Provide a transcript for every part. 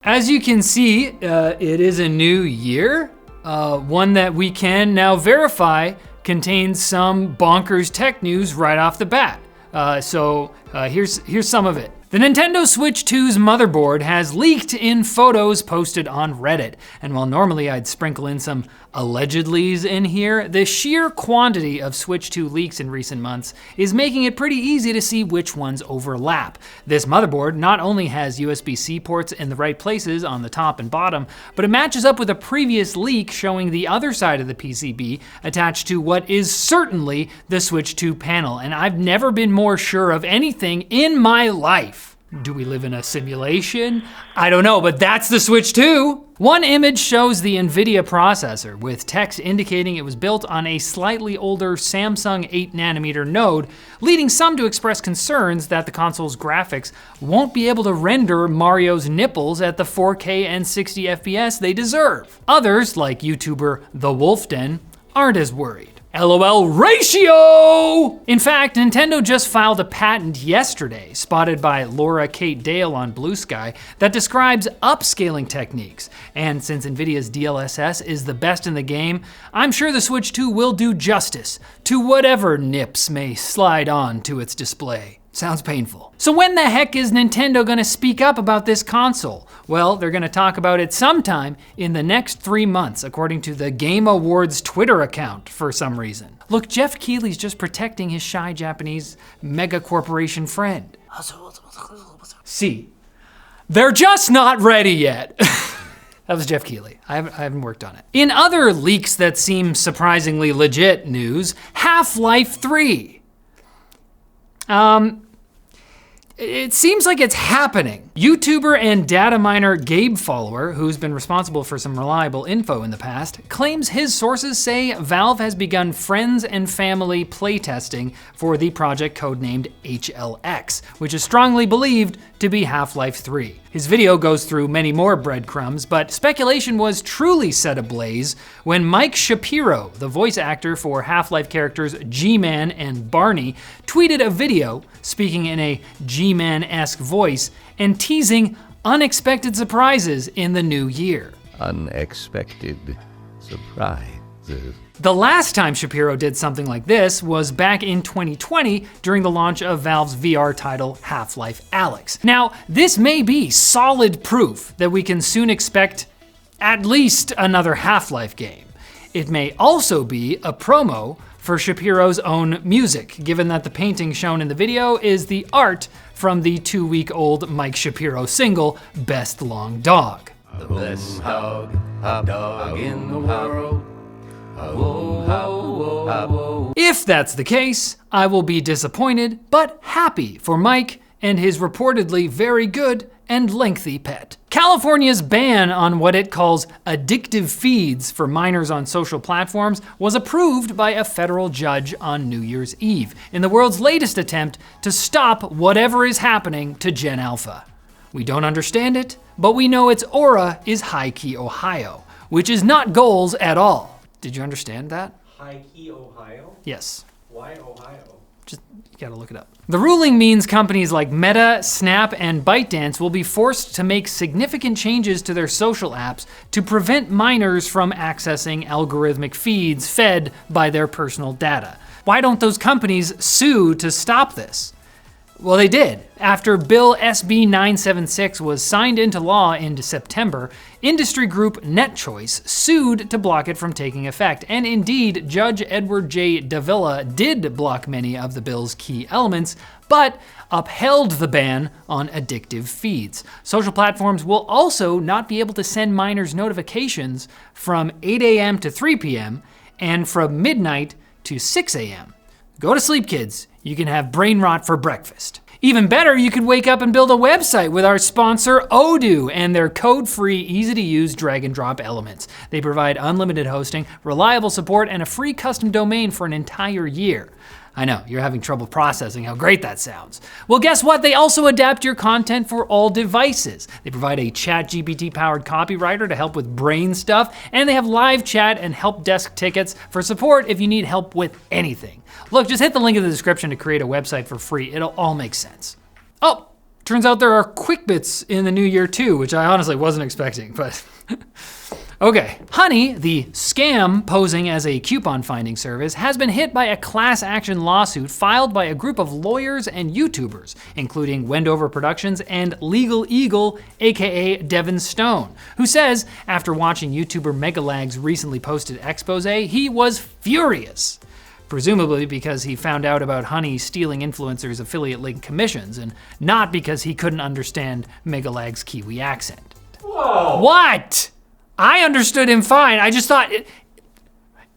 As you can see, it is a new year, one that we can now verify contains some bonkers tech news right off the bat. Here's some of it. The Nintendo Switch 2's motherboard has leaked in photos posted on Reddit. And while normally I'd sprinkle in some allegedlys in here, the sheer quantity of Switch 2 leaks in recent months is making it pretty easy to see which ones overlap. This motherboard not only has USB-C ports in the right places on the top and bottom, but it matches up with a previous leak showing the other side of the PCB attached to what is certainly the Switch 2 panel. And I've never been more sure of anything in my life. Do we live in a simulation? I don't know, but that's the Switch 2. One image shows the NVIDIA processor with text indicating it was built on a slightly older Samsung 8nm node, leading some to express concerns that the console's graphics won't be able to render Mario's nipples at the 4K and 60 FPS they deserve. Others, like YouTuber The Wolf Den, aren't as worried. LOL ratio! In fact, Nintendo just filed a patent yesterday, spotted by Laura Kate Dale on Blue Sky, that describes upscaling techniques. And since Nvidia's DLSS is the best in the game, I'm sure the Switch 2 will do justice to whatever nips may slide on to its display. Sounds painful. So when the heck is Nintendo gonna speak up about this console? Well, they're gonna talk about it sometime in the next 3 months, according to the Game Awards Twitter account for some reason. Look, Jeff Keighley's just protecting his shy Japanese mega corporation friend. See, they're just not ready yet. That was Jeff Keighley. I haven't worked on it. In other leaks that seem surprisingly legit news, Half-Life 3. It seems like it's happening. YouTuber and data miner Gabe Follower, who's been responsible for some reliable info in the past, claims his sources say Valve has begun friends and family playtesting for the project codenamed HLX, which is strongly believed to be Half-Life 3. His video goes through many more breadcrumbs, but speculation was truly set ablaze when Mike Shapiro, the voice actor for Half-Life characters G-Man and Barney, tweeted a video speaking in a G-Man-esque voice and teasing unexpected surprises in the new year. Unexpected surprises. The last time Shapiro did something like this was back in 2020 during the launch of Valve's VR title Half-Life Alyx. Now, this may be solid proof that we can soon expect at least another Half-Life game. It may also be a promo for Shapiro's own music, given that the painting shown in the video is the art from the 2-week-old Mike Shapiro single, Best Long Dog. The best dog in the world. If that's the case, I will be disappointed, but happy for Mike and his reportedly very good and lengthy pet. California's ban on what it calls addictive feeds for minors on social platforms was approved by a federal judge on New Year's Eve in the world's latest attempt to stop whatever is happening to Gen Alpha. We don't understand it, but we know its aura is high-key Ohio, which is not goals at all. Did you understand that? High-key Ohio? Yes. Why Ohio? Just, you gotta look it up. The ruling means companies like Meta, Snap, and ByteDance will be forced to make significant changes to their social apps to prevent minors from accessing algorithmic feeds fed by their personal data. Why don't those companies sue to stop this? Well, they did. After Bill SB 976 was signed into law in September, industry group NetChoice sued to block it from taking effect. And indeed, Judge Edward J. Davila did block many of the bill's key elements, but upheld the ban on addictive feeds. Social platforms will also not be able to send minors notifications from 8 a.m. to 3 p.m. and from midnight to 6 a.m. Go to sleep, kids. You can have brain rot for breakfast. Even better, you could wake up and build a website with our sponsor Odoo and their code-free, easy-to-use drag-and-drop elements. They provide unlimited hosting, reliable support, and a free custom domain for an entire year. I know, you're having trouble processing how great that sounds. Well, guess what? They also adapt your content for all devices. They provide a ChatGPT-powered copywriter to help with brain stuff, and they have live chat and help desk tickets for support if you need help with anything. Look, just hit the link in the description to create a website for free. It'll all make sense. Oh, Turns out there are quick bits in the new year too, which I honestly wasn't expecting, but okay. Honey, the scam posing as a coupon finding service, has been hit by a class action lawsuit filed by a group of lawyers and YouTubers, including Wendover Productions and Legal Eagle, aka Devin Stone, who says after watching YouTuber Megalag's recently posted expose, he was furious. Presumably because he found out about Honey stealing influencers' affiliate link commissions, and not because he couldn't understand Megalag's Kiwi accent. Whoa. What? I understood him fine. I just thought,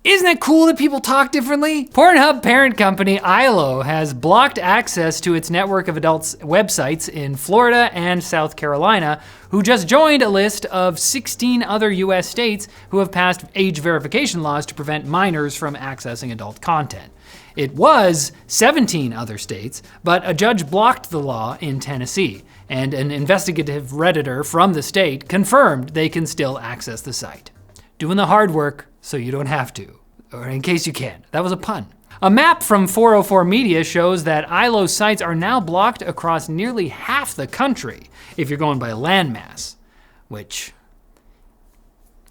isn't it cool that people talk differently? Pornhub parent company ILO has blocked access to its network of adults' websites in Florida and South Carolina, who just joined a list of 16 other US states who have passed age verification laws to prevent minors from accessing adult content. It was 17 other states, but a judge blocked the law in Tennessee, and an investigative Redditor from the state confirmed they can still access the site. Doing the hard work so you don't have to, or in case you can. That was a pun. A map from 404 Media shows that ILO sites are now blocked across nearly half the country if you're going by landmass, which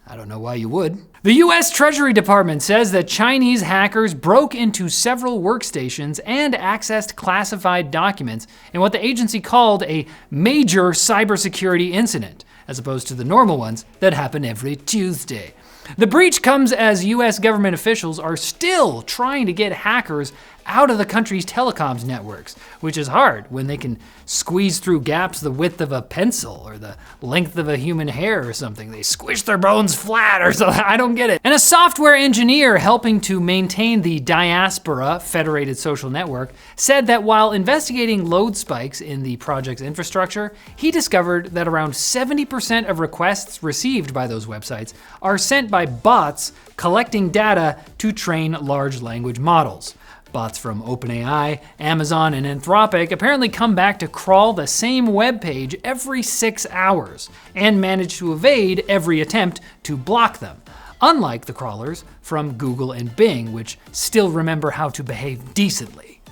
I don't know why you would. The US Treasury Department says that Chinese hackers broke into several workstations and accessed classified documents in what the agency called a major cybersecurity incident, as opposed to the normal ones that happen every Tuesday. The breach comes as US government officials are still trying to get hackers out of the country's telecoms networks, which is hard when they can squeeze through gaps the width of a pencil or the length of a human hair or something. They squish their bones flat or something. I don't get it. And a software engineer helping to maintain the Diaspora Federated Social Network said that while investigating load spikes in the project's infrastructure, he discovered that around 70% of requests received by those websites are sent by bots collecting data to train large language models. Bots from OpenAI, Amazon, and Anthropic apparently come back to crawl the same web page every 6 hours and manage to evade every attempt to block them, unlike the crawlers from Google and Bing, which still remember how to behave decently.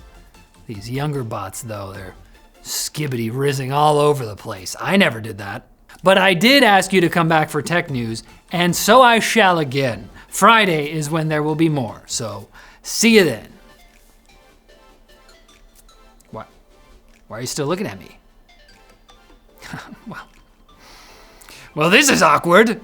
These younger bots, though, they're skibbity rizzing all over the place. I never did that. But I did ask you to come back for tech news, and so I shall again. Friday is when there will be more, so see you then. Why are you still looking at me? Well, this is awkward.